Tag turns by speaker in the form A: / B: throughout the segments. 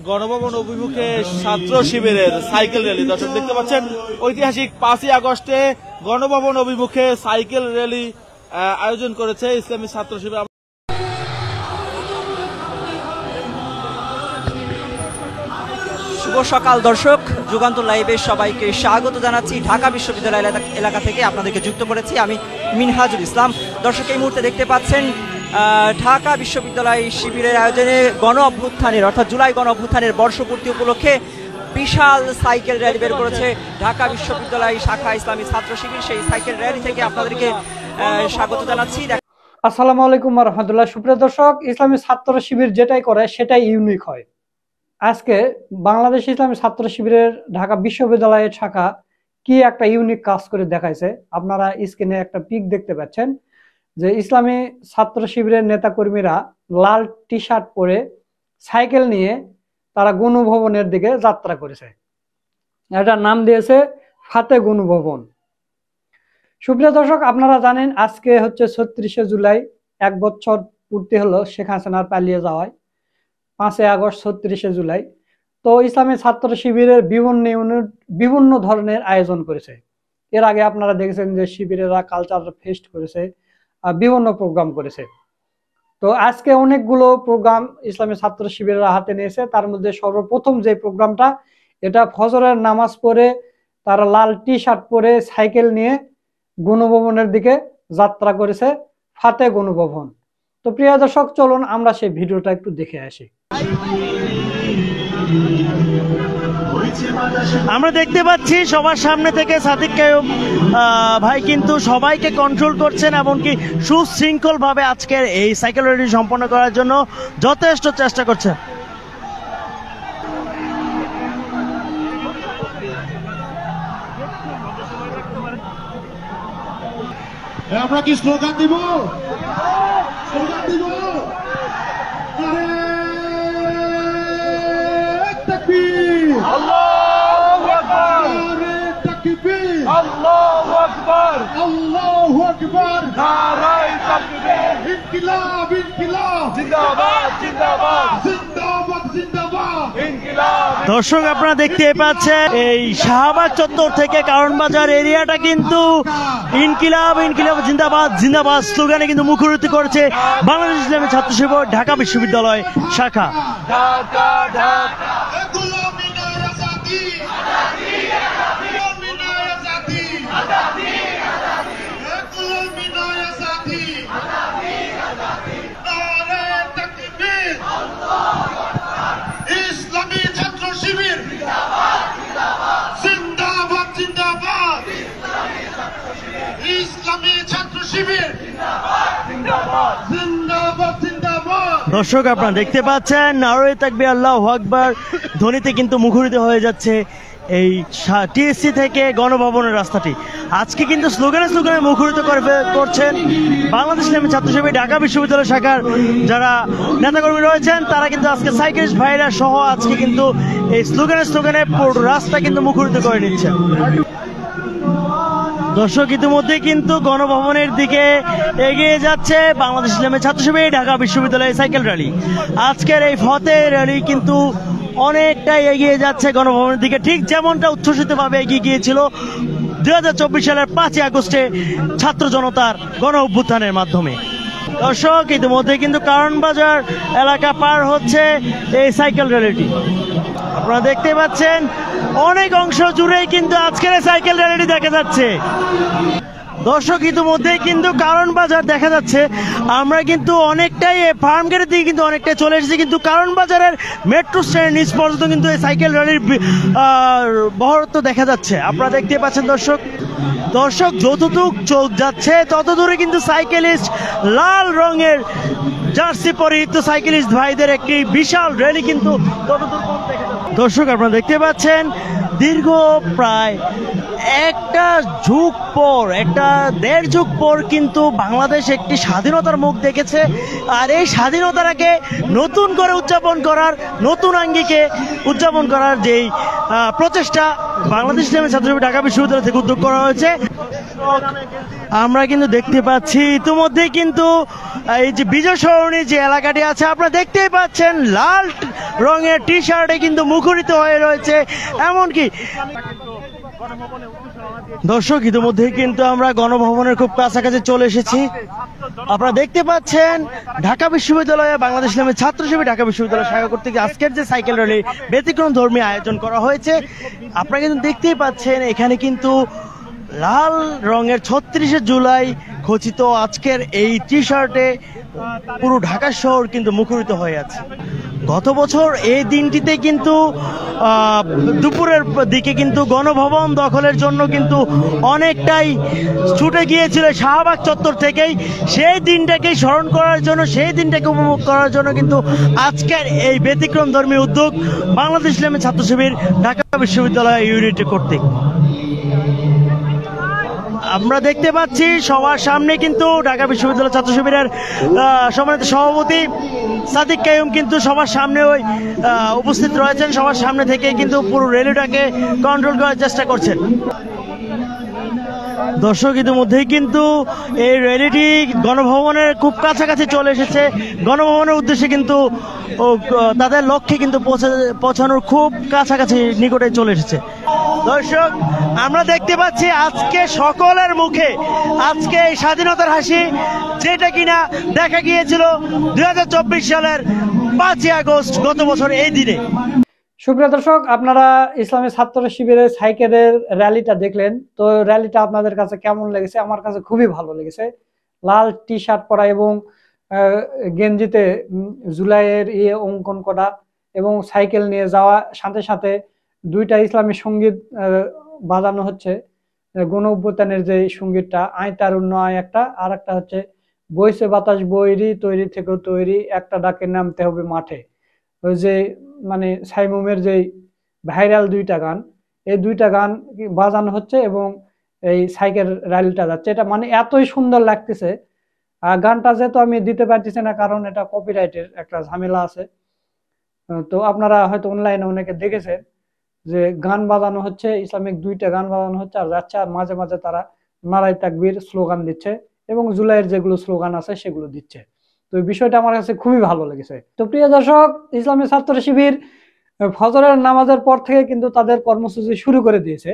A: গণভবন অভিমুখে ছাত্র শিবিরের সাইকেল র্যালি। দর্শক দেখতে পাচ্ছেন ঐতিহাসিক 5ই আগস্টে গণভবন অভিমুখে সাইকেল র্যালি আয়োজন করেছে ইসলামী ছাত্র শিবির।
B: শুভ সকাল দর্শক, যুগান্তর লাইভে সবাইকে স্বাগত জানাচ্ছি। ঢাকা বিশ্ববিদ্যালয় এলাকা থেকে আপনাদেরকে যুক্ত করেছি আমি মিনহাজুল ইসলাম। দর্শক এই মুহূর্তে দেখতে পাচ্ছেন ঢাকা বিশ্ববিদ্যালয় শিবিরের আয়োজনে গণ অভ্যুত্থানের অর্থাৎ জুলাই গণ অভ্যুত্থানের বর্ষপূর্তি উপলক্ষে বিশাল সাইকেল র্যালি বের করেছে ঢাকা বিশ্ববিদ্যালয় শাখা ইসলামী ছাত্র শিবির। সেই সাইকেল র্যালি থেকে আপনাদেরকে স্বাগত জানাচ্ছি।
C: আসসালামু আলাইকুম ওয়া রাহমাতুল্লাহ। সুপ্রিয় দর্শক, ইসলামী ছাত্র শিবির যেটাই করে সেটাই ইউনিক হয়। আজকে বাংলাদেশ ইসলামী ছাত্র শিবিরের ঢাকা বিশ্ববিদ্যালয়ের শাখা কি একটা ইউনিক কাজ করে দেখাইছে। আপনারা স্ক্রিনে একটা পিক দেখতে পাচ্ছেন যে ইসলামী ছাত্র শিবিরের নেতাকর্মীরা লাল টি শার্ট পরে সাইকেল নিয়ে তারা গণভবনের দিকে যাত্রা করেছে। এটার নাম দিয়েছে ফাতে গণভবন। সুপ্রিয় দর্শক, আপনারা জানেন আজকে হচ্ছে 36শে জুলাই, 1 বছর পূর্তি হলো শেখ হাসিনার পালিয়ে যাওয়ায়। 5ই আগস্ট 36শে জুলাই। তো ইসলামী ছাত্র শিবিরের বিভিন্ন ধরনের আয়োজন করেছে। এর আগে আপনারা দেখেছেন যে শিবিরেরা কালচার ফেস্ট করেছে, বিভিন্ন প্রোগ্রাম করেছে। তো আজকে অনেকগুলো প্রোগ্রাম ইসলামী ছাত্র শিবিরের হাতে নিয়েছে। তার মধ্যে সর্বপ্রথম যে প্রোগ্রামটা, এটা ফজরের নামাজ পড়ে তারা লাল টি শার্ট পরে সাইকেল নিয়ে গণভবনের দিকে যাত্রা করেছে, ফাতে গণভবন। তো প্রিয় দর্শক, চলুন আমরা সেই ভিডিওটা একটু দেখে আসি।
A: আমরা দেখতে পাচ্ছি সবার সামনে থেকে সাদিক কায়ুম ভাই কিন্তু সবাইকে কন্ট্রোল করছেন, এমনকি সুশৃঙ্খল ভাবে আজকের এই সাইকেল র্যালি সম্পন্ন করার জন্য যথেষ্ট চেষ্টা করছেন।
D: আমরা কি স্লোগান দিব? স্লোগান দিব।
A: আল্লাহু আকবার,
D: তাকবীর,
A: আল্লাহু আকবার,
D: আল্লাহু আকবার,
A: নারায়ে তাকবীর,
D: ইনকিলাব, ইনকিলাব,
A: জিন্দাবাদ, জিন্দাবাদ,
D: জিন্দাবাদ, জিন্দাবাদ,
A: ইনকিলাব। দর্শক আপনারা দেখতে পাচ্ছেন এই শাহবাগ চত্বর থেকে কারণ বাজার এরিয়াটা কিন্তু ইনকিলাব, ইনকিলাব, জিন্দাবাদ, জিন্দাবাদ স্লোগানে কিন্তু মুখরিত করেছে বাংলাদেশ ইসলামী ছাত্র শিবির ঢাকা বিশ্ববিদ্যালয় শাখা। ঢাকা ঢাকা
D: ইসলামী ছাত্র শিবির জিন্দাবাদ, জিন্দাবাদ, ইসলামী ছাত্র শিবির জিন্দাবাদ, জিন্দাবাদ।
A: দর্শক আপনারা দেখতে পাচ্ছেন নারায়ে তাকবীর, আল্লাহু আকবার ধ্বনিতে কিন্তু মুখরিত হয়ে যাচ্ছে এই টিএসসি থেকে গণভবনের রাস্তাটি। আজকে কিন্তু স্লোগানে স্লোগানে মুখরিত করছেন বাংলাদেশ ইসলামী ছাত্র শিবির ঢাকা বিশ্ববিদ্যালয় শাখার যারা নেতাকর্মী রয়েছেন, তারা কিন্তু আজকে সাইকেলিস্ট ভাইরা সহ আজকে কিন্তু এই স্লোগানে স্লোগানে পুরো রাস্তা কিন্তু মুখরিত করে নিচ্ছেন। দর্শক ইতিমধ্যে কিন্তু গণভবনের দিকে এগিয়ে যাচ্ছে বাংলাদেশ ইসলামী ছাত্র শিবির ঢাকা বিশ্ববিদ্যালয়ের সাইকেল র্যালি। আজকের এই ফতে র্যালি কিন্তু অনেকটাই এগিয়ে যাচ্ছে গণভবনের দিকে, ঠিক যেমনটা উচ্ছ্বসিতভাবে এগিয়ে গিয়েছিল 2024 সালের 5ই আগস্টে ছাত্র জনতার গণ অভ্যুত্থানের মাধ্যমে। দর্শক ইতিমধ্যে কিন্তু কারণ বাজার এলাকা পার হচ্ছে এই সাইকেল র্যালিটি। আপনারা দেখতে পাচ্ছেন অনেক অংশ জুড়েই কিন্তু আজকের সাইকেল র্যালিটি দেখা যাচ্ছে। দর্শক ইতিমধ্যেই কিন্তু কারণ বাজার দেখা যাচ্ছে। আমরা কিন্তু অনেকটাই ফার্ম গেটের দিকে কিন্তু অনেকটাই চলে এসেছি, কিন্তু কারণ বাজারের মেট্রো স্ট্যান্ড নিচ পর্যন্ত কিন্তু এই সাইকেল র্যালির বহরত্ব দেখা যাচ্ছে। আপনারা দেখতে পাচ্ছেন দর্শক যতটুক চোখ যাচ্ছে তত দূরে কিন্তু সাইকেলিস্ট লাল রঙের জার্সি পরিহিত সাইকেলিস্ট ভাইদের একটি বিশাল র্যালি কিন্তু ততদূর পর্যন্ত দেখা যাচ্ছে। দর্শক আপনারা দেখতে পাচ্ছেন দীর্ঘ প্রায় একটা দেড় যুগ পর কিন্তু বাংলাদেশ একটি স্বাধীনতার মুখ দেখেছে। আর এই স্বাধীনতাটাকে নতুন করে উদযাপন করার, নতুন আঙ্গিকে উদযাপন করার যেই প্রচেষ্টা বাংলাদেশ ইসলামী ছাত্র শিবির ঢাকা বিশ্ববিদ্যালয় থেকে উদ্যোগ করা হয়েছে। আমরা কিন্তু দেখতে পাচ্ছি ইতিমধ্যে কিন্তু এই যে বিজয় সরণি যে এলাকাটি আছে আপনারা দেখতেই পাচ্ছেন লাল রঙের টি শার্টে কিন্তু মুখরিত হয়ে রয়েছে। এমনকি দর্শক ইতিমধ্যে কিন্তু আমরা গণভবনের খুব কাছাকাছি চলে এসেছি। আপনারা দেখতে পাচ্ছেন ঢাকা বিশ্ববিদ্যালয়ে বাংলাদেশ ইসলামী ছাত্র শিবির ঢাকা বিশ্ববিদ্যালয় শাখা কর্তৃক আজকের যে সাইকেল র্যালি ব্যতিক্রম ধর্মী আয়োজন করা হয়েছে। আপনারা কিন্তু দেখতেই পাচ্ছেন এখানে কিন্তু লাল রঙের ৩৬শে জুলাই খচিত আজকের এই টি শার্টে পুরো ঢাকা শহর কিন্তু মুখরিত হয়ে আছে। গত বছর এই দিনটিতে কিন্তু দুপুরের দিকে কিন্তু গণভবন দখলের জন্য কিন্তু অনেকটাই ছুটে গিয়েছিল শাহবাগ চত্বর থেকেই। সেই দিনটাকে স্মরণ করার জন্য, সেই দিনটাকে উপভোগ করার জন্য কিন্তু আজকের এই ব্যতিক্রম ধর্মী উদ্যোগ বাংলাদেশ ইসলামী ছাত্র শিবির ঢাকা বিশ্ববিদ্যালয় ইউনিটি কর্তৃক। আমরা দেখতে পাচ্ছি সবার সামনে কিন্তু ঢাকা বিশ্ববিদ্যালয় ছাত্র শিবিরের সম্মানিত সভাপতি সাদিক কাইয়ুম কিন্তু সবার সামনে উপস্থিত রয়েছেন। সবার সামনে থেকে কিন্তু পুরো র্যালিটাকে কন্ট্রোল করার চেষ্টা করছেন। দর্শক ইতিমধ্যেই কিন্তু এই র্যালিটি গণভবনের খুব কাছাকাছি চলে এসেছে। গণভবনের উদ্দেশ্যে কিন্তু তাদের লক্ষ্যে কিন্তু পৌঁছানোর খুব কাছাকাছি নিকটে চলে এসেছে। দর্শক আমরা দেখতে পাচ্ছি আজকে সকলের মুখে আজকে এই স্বাধীনতার হাসি, যেটা কিনা দেখা গিয়েছিল 2024 সালের 5ই আগস্ট গত বছর এই দিনে।
C: সুপ্রিয় দর্শক, আপনারা ইসলামী ছাত্র শিবিরের সাইকেলের র্যালিটা দেখলেন। তো র্যালিটা আপনাদের কাছে কেমন লেগেছে? আমার কাছে খুবই ভালো লেগেছে। লাল টি শার্ট পরা এবং গেঞ্জিতে জুলাইয়ের অঙ্কন করা এবং সাইকেল নিয়ে যাওয়া, সাথে সাথে দুইটা ইসলামী সঙ্গীত বাজানো হচ্ছে। গণ অভ্যুত্থানের যে সঙ্গীতটা আয় তারুণ্য আয় একটা, আর একটা হচ্ছে বইছে বাতাস বৈরি তৈরি থেকেও তৈরি, একটা ডাকে নামতে হবে মাঠে। ওই যে মানে সাইমুমের যে ভাইরাল দুইটা গান, এই দুইটা গান বাজানো হচ্ছে এবং এই সাইকেল র্যালিটা যাচ্ছে। এটা মানে এতই সুন্দর লাগতেছে। গানটা যেহেতু আমি দিতে পারতেছি না, কারণ এটা কপিরাইটের একটা ঝামেলা আছে। তো আপনারা হয়তো অনলাইনে অনেকে দেখেছেন যে গান বাজানো হচ্ছে, ইসলামিক দুইটা গান বাজানো হচ্ছে আর যাচ্ছে, আর মাঝে মাঝে তারা নারাই তাকবীর স্লোগান দিচ্ছে এবং জুলাইয়ের যেগুলো স্লোগান আছে সেগুলো দিচ্ছে। তো এই বিষয়টা আমার কাছে খুবই ভালো লেগেছে। তো প্রিয় দর্শক, ইসলামী ছাত্র শিবির ফজরের নামাজের পর থেকে কিন্তু তাদের কর্মসূচি শুরু করে দিয়েছে।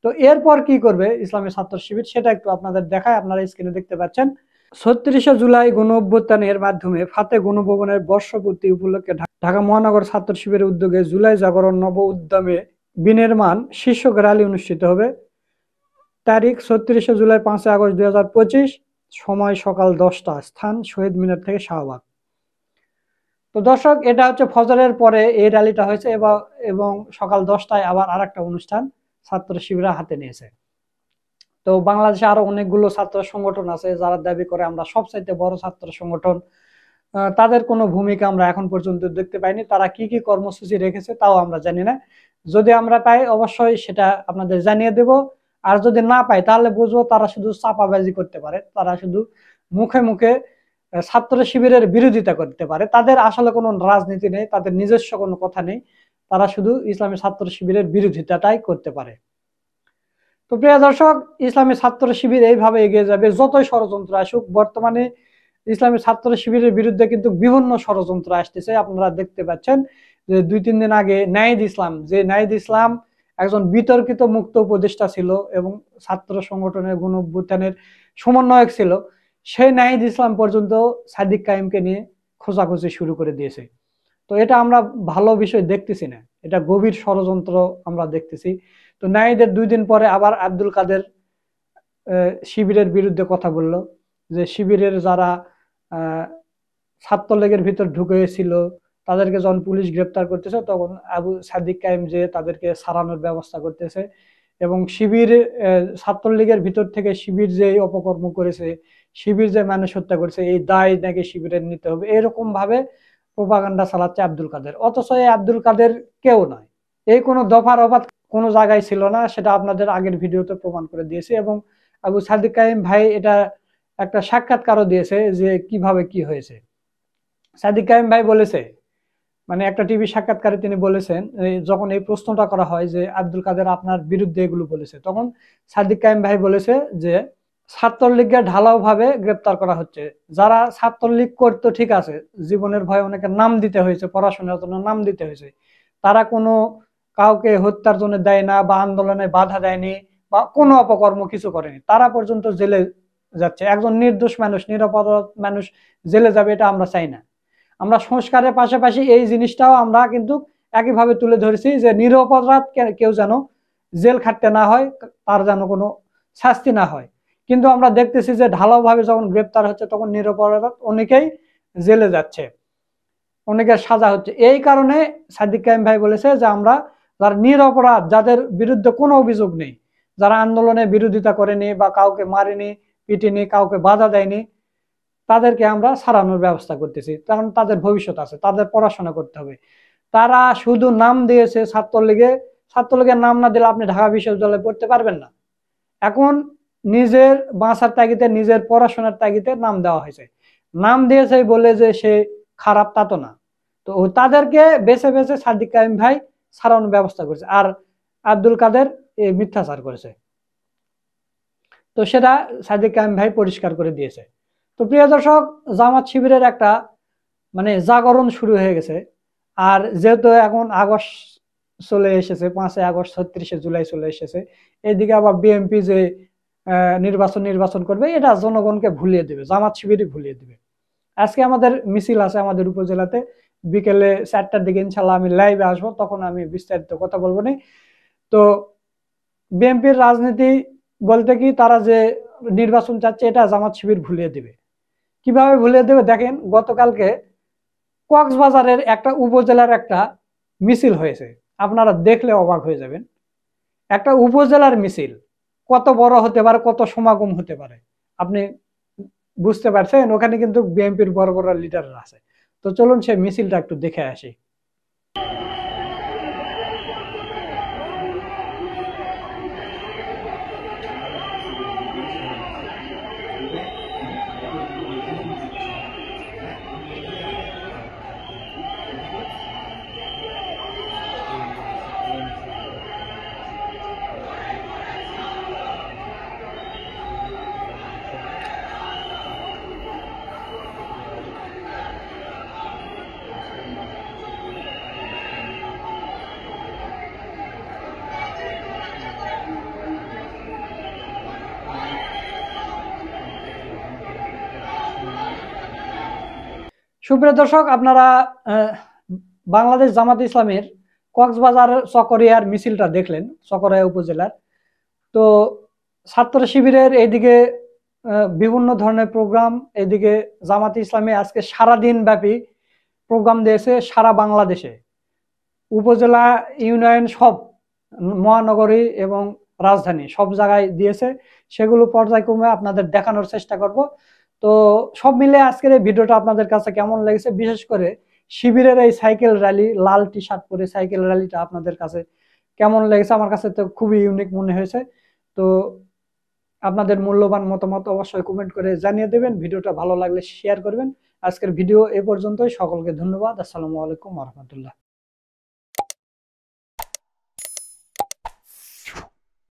C: তো এরপর কি করবে ইসলামী ছাত্র শিবির সেটা একটু আপনাদের দেখায়। আপনারা স্ক্রিনে দেখতে পাচ্ছেন ৩৬শে জুলাই গণ অভ্যুত্থানের মাধ্যমে ফাতে গণভবনের বর্ষপূর্তি উপলক্ষে ঢাকা মহানগর ছাত্র শিবিরের উদ্যোগে জুলাই জাগরণ নব উদ্যমে বিনির্মাণ শীর্ষক র্যালি অনুষ্ঠিত হবে। তারিখ ৩৬শে জুলাই 5 আগস্ট 2025, সময় সকাল 10টা, স্থান শহীদ মিনার থেকে শাহবাগ। তো দর্শক, এটা হচ্ছে ফজরের পরে এই র্যালিটা হয়েছে এবং সকাল 10টায় আবার আরেকটা অনুষ্ঠান ছাত্র শিবিরা হাতে নিয়েছে। তো বাংলাদেশে আরো অনেকগুলো ছাত্র সংগঠন আছে যারা দাবি করে আমরা সবচাইতে বড় ছাত্র সংগঠন। তাদের কোনো ভূমিকা আমরা এখন পর্যন্ত দেখতে পাইনি। তারা কি কি কর্মসূচি রেখেছে তাও আমরা জানি না। যদি আমরা পাই অবশ্যই সেটা আপনাদের জানিয়ে দেব, আর যদি না পাই তাহলে বুঝবো তারা শুধু চাপাবাজি করতে পারে, তারা শুধু মুখে মুখে ছাত্র শিবিরের বিরোধিতা করতে পারে। তাদের আসলে কোনো রাজনীতি নেই, তাদের নিজস্ব কোনো কথা নেই, তারা শুধু ইসলামী ছাত্র শিবিরের বিরোধিতাটাই করতে পারে। তো প্রিয় দর্শক, ইসলামী ছাত্র শিবির এইভাবে এগিয়ে যাবে যতই ষড়যন্ত্র আসুক। বর্তমানে ইসলামী ছাত্র শিবিরের বিরুদ্ধে কিন্তু বিভিন্ন ষড়যন্ত্র আসতেছে। আপনারা দেখতে পাচ্ছেন যে 2-3 দিন আগে নাহিদ ইসলাম একজন বিতর্কিত মুক্ত উপদেষ্টা ছিল এবং ছাত্র সংগঠনের গণ অভ্যুত্থানের সমন্বয়ক ছিল। সেই নাহিদ ইসলাম পর্যন্ত সাদিক কাইমকে নিয়ে খোঁজাখুঁজি শুরু করে দিয়েছে। তো এটা আমরা ভালো বিষয় দেখতেছি না, এটা গভীর ষড়যন্ত্র আমরা দেখতেছি। তো নাহিদের 2 দিন পরে আবার আব্দুল কাদের শিবিরের বিরুদ্ধে কথা বলল, যে শিবিরের যারা ছাত্রলীগের ভিতর ঢুকেছিল তাদেরকে যখন পুলিশ গ্রেপ্তার করতেছে তখন আবু সাদিক কাইম যে তাদেরকে সারানোর ব্যবস্থা করতেছে এবং শিবির ছাত্রলীগের ভিতর থেকে শিবির যে অপকর্ম করেছে, শিবির যে মানুষ হত্যা করেছে, এই দায় নাকি শিবিরের নিতে হবে, এরকম ভাবে প্রোপাগান্ডা চালাচ্ছে আব্দুল কাদের। অথচ এই আব্দুল কাদের কেউ নয়, এই কোনো দফার অবাধ কোনো জায়গায় ছিল না, সেটা আপনাদের আগের ভিডিওতে প্রমাণ করে দিয়েছে। এবং আবু সাদিক কাইম ভাই এটা একটা সাক্ষাৎকারও দিয়েছে যে কিভাবে কি হয়েছে। সাদিক কাইম ভাই বলেছে মানে একটা টিভি সাক্ষাৎকারে তিনি বলেছেন, যখন এই প্রশ্নটা করা হয় যে আব্দুল কাদের আপনার বিরুদ্ধে এগুলো বলেছে, তখন সাদিক কায়েম ভাই বলেছে যে ছাত্রলীগকে ঢালাও ভাবে গ্রেপ্তার করা হচ্ছে। যারা ছাত্রলীগ করতো ঠিক আছে, জীবনের ভয়ে অনেকের নাম দিতে হয়েছে, পড়াশোনার জন্য নাম দিতে হয়েছে, তারা কোনো কাউকে হত্যার জন্য দেয় না বা আন্দোলনে বাধা দেয়নি বা কোনো অপকর্ম কিছু করেনি, তারা পর্যন্ত জেলে যাচ্ছে। একজন নির্দোষ মানুষ, নিরপরাধ মানুষ জেলে যাবে, এটা আমরা চাই না। আমরা সংস্কারের পাশাপাশি এই জিনিসটাও আমরা কিন্তু একইভাবে তুলে ধরেছি যে নিরপরাধ কেউ যেন জেল খাটতে না হয়, তার যেন কোনো শাস্তি না হয়। কিন্তু আমরা দেখতেছি যে ঢালাওভাবে যখন গ্রেপ্তার হচ্ছে তখন নিরপরাধ অনেকেই জেলে যাচ্ছে, অনেকের সাজা হচ্ছে। এই কারণে সাদিক কায়েম ভাই বলেছে যে আমরা যারা নিরপরাধ, যাদের বিরুদ্ধে কোনো অভিযোগ নেই, যারা আন্দোলনে বিরোধিতা করেনি বা কাউকে মারেনি, পিটিনি, কাউকে বাধা দেয়নি, তাদেরকে আমরা ছাড়ানোর ব্যবস্থা করতেছি। কারণ তাদের ভবিষ্যৎ আছে, তাদের পড়াশোনা করতে হবে। তারা শুধু নাম দিয়েছে ছাত্রলীগে, ছাত্রলীগের নাম না দিলে আপনি ঢাকা বিশ্ববিদ্যালয়ে পড়তে পারবেন না। এখন নিজের বাঁচার তাগিদে, নিজের পড়াশোনার তাগিদে নাম দেওয়া হয়েছে। নাম দিয়েছে বলে যে সে খারাপ তা তো না। তো তাদেরকে বেছে বেছে সাদিক কায়েম ভাই ছাড়ানোর ব্যবস্থা করেছে, আর আব্দুল কাদের মিথ্যাচার করেছে। তো সেটা সাদিক কায়েম ভাই পরিষ্কার করে দিয়েছে। তো প্রিয় দর্শক, জামাত শিবিরের একটা মানে জাগরণ শুরু হয়ে গেছে। আর যেহেতু এখন আগস্ট চলে এসেছে, 5 আগস্ট, 36 জুলাই চলে এসেছে, এদিকে আবার বিএনপি যে নির্বাচন করবে, এটা জনগণকে ভুলিয়ে দেবে, জামাত শিবিরই ভুলিয়ে দেবে। আজকে আমাদের মিছিল আছে আমাদের উপজেলাতে, বিকেলে 4টার দিকে ইনশাল্লাহ আমি লাইভে আসবো, তখন আমি বিস্তারিত কথা বলবো না। তো বিএনপির রাজনীতি বলতে কি, তারা যে নির্বাচন চাচ্ছে এটা জামাত শিবির ভুলিয়ে দিবে। কিভাবে ভুলিয়ে দেবে দেখেন, গতকালকে কক্সবাজারের একটা উপজেলার একটা মিছিল হয়েছে, আপনারা দেখলে অবাক হয়ে যাবেন। একটা উপজেলার মিছিল কত বড় হতে পারে, কত সমাগম হতে পারে আপনি বুঝতে পারছেন। ওখানে কিন্তু বিএনপির বড় বড় লিডাররা আছে। তো চলুন সেই মিছিলটা একটু দেখে আসি। সুপ্রিয় দর্শক, আপনারা বাংলাদেশ জামাত ইসলামের কক্সবাজার চকরিয়ার মিছিলটা দেখলেন, চকরিয়া উপজেলার। তো ছাত্র শিবিরের এইদিকে বিভিন্ন ধরনের প্রোগ্রাম, এদিকে জামাত ইসলামী আজকে সারাদিন ব্যাপী প্রোগ্রাম দিয়েছে সারা বাংলাদেশে, উপজেলা, ইউনিয়ন, সব মহানগরী এবং রাজধানী সব জায়গায় দিয়েছে। সেগুলো পর্যায়ক্রমে আপনাদের দেখানোর চেষ্টা করব। তো সব মিলে আজকের এই ভিডিওটা আপনাদের কাছে কেমন লেগেছে, বিশেষ করে শিবিরের এই সাইকেল র্যালি, লাল টি শার্ট পরে সাইকেল র্যালিটা আপনাদের কাছে কেমন লেগেছে? আমার কাছে তো খুবই ইউনিক মনে হয়েছে। তো আপনাদের মূল্যবান মতামত অবশ্যই কমেন্ট করে জানিয়ে দেবেন। ভিডিওটা ভালো লাগলে শেয়ার করবেন। আজকের ভিডিও এ পর্যন্তই। সকলকে ধন্যবাদ। আসসালামু আলাইকুম ওয়া রাহমাতুল্লাহ।